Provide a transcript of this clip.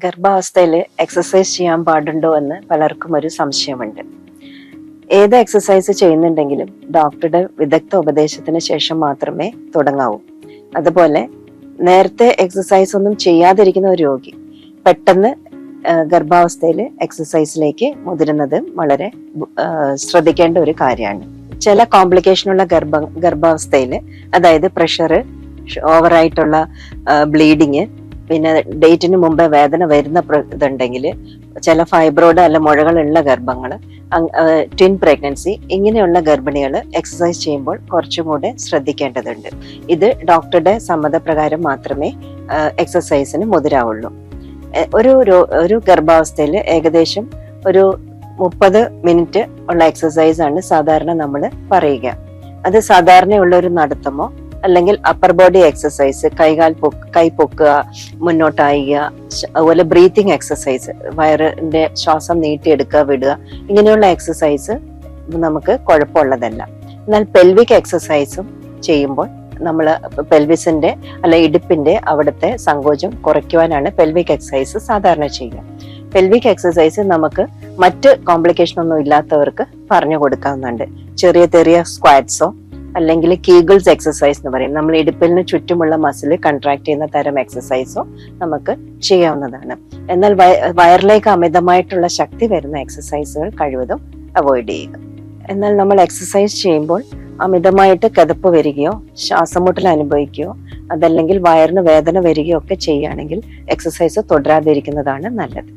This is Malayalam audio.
ഗർഭാവസ്ഥയിൽ എക്സസൈസ് ചെയ്യാൻ പാടുണ്ടോ എന്ന് പലർക്കും ഒരു സംശയമുണ്ട്. ഏത് എക്സസൈസ് ചെയ്യുന്നുണ്ടെങ്കിലും ഡോക്ടറുടെ വിദഗ്ധ ഉപദേശത്തിന് ശേഷം മാത്രമേ തുടങ്ങാവൂ. അതുപോലെ നേരത്തെ എക്സസൈസ് ഒന്നും ചെയ്യാതിരിക്കുന്ന ഒരു രോഗി പെട്ടെന്ന് ഗർഭാവസ്ഥയിൽ എക്സസൈസിലേക്ക് മുതിരുന്നത് വളരെ ശ്രദ്ധിക്കേണ്ട ഒരു കാര്യമാണ്. ചില കോംപ്ലിക്കേഷനുള്ള ഗർഭാവസ്ഥയിൽ, അതായത് പ്രഷർ, ഓവറായിട്ടുള്ള ബ്ലീഡിങ്, പിന്നെ ഡേറ്റിന് മുമ്പേ വേദന വരുന്ന ഇതുണ്ടെങ്കിൽ, ചില ഫൈബ്രോയിഡ് അല്ല മുഴകളുള്ള ഗർഭങ്ങൾ, ട്വിൻ പ്രഗ്നൻസി, ഇങ്ങനെയുള്ള ഗർഭിണികൾ എക്സസൈസ് ചെയ്യുമ്പോൾ കുറച്ചും കൂടെ ശ്രദ്ധിക്കേണ്ടതുണ്ട്. ഇത് ഡോക്ടറുടെ സമ്മതപ്രകാരം മാത്രമേ എക്സസൈസിന് മുതിരാവുള്ളൂ. ഒരു ഗർഭാവസ്ഥയിൽ ഏകദേശം ഒരു 30 മിനിറ്റ് ഉള്ള എക്സസൈസ് ആണ് സാധാരണ നമ്മൾ പറയുക. അത് സാധാരണയുള്ള ഒരു നടത്തമോ അല്ലെങ്കിൽ അപ്പർ ബോഡി എക്സസൈസ്, കൈ പൊക്കുക, മുന്നോട്ടായുക, അതുപോലെ ബ്രീത്തിങ് എക്സസൈസ്, വയറിന്റെ ശ്വാസം നീട്ടിയെടുക്കുക, വിടുക, ഇങ്ങനെയുള്ള എക്സസൈസ് നമുക്ക് കുഴപ്പമുള്ളതല്ല. എന്നാൽ പെൽവിക് എക്സസൈസും ചെയ്യുമ്പോൾ നമ്മൾ പെൽവിസിന്റെ അല്ല ഇടുപ്പിന്റെ അവിടുത്തെ സങ്കോചം കുറയ്ക്കുവാനാണ് പെൽവിക് എക്സസൈസ് സാധാരണ ചെയ്യുക. പെൽവിക് എക്സസൈസ് നമുക്ക് മറ്റ് കോംപ്ലിക്കേഷൻ ഒന്നും ഇല്ലാത്തവർക്ക് പറഞ്ഞു കൊടുക്കാവുന്നുണ്ട്. ചെറിയ സ്ക്വാറ്റ്സോ അല്ലെങ്കിൽ കീഗിൾസ് എക്സസൈസ് എന്ന് പറയും, നമ്മൾ ഇടുപ്പിന് ചുറ്റുമുള്ള മസിൽ കൺട്രാക്ട് ചെയ്യുന്ന തരം എക്സസൈസോ നമുക്ക് ചെയ്യാവുന്നതാണ്. എന്നാൽ വയറിലേക്ക് അമിതമായിട്ടുള്ള ശക്തി വരുന്ന എക്സസൈസുകൾ കഴിവതും അവോയ്ഡ് ചെയ്യുക. എന്നാൽ നമ്മൾ എക്സസൈസ് ചെയ്യുമ്പോൾ അമിതമായിട്ട് കിതപ്പ് വരികയോ ശ്വാസമുട്ടൽ അനുഭവിക്കുകയോ അതല്ലെങ്കിൽ വയറിന് വേദന വരികയോ ഒക്കെ ചെയ്യുകയാണെങ്കിൽ എക്സസൈസ് തുടരാതിരിക്കുന്നതാണ് നല്ലത്.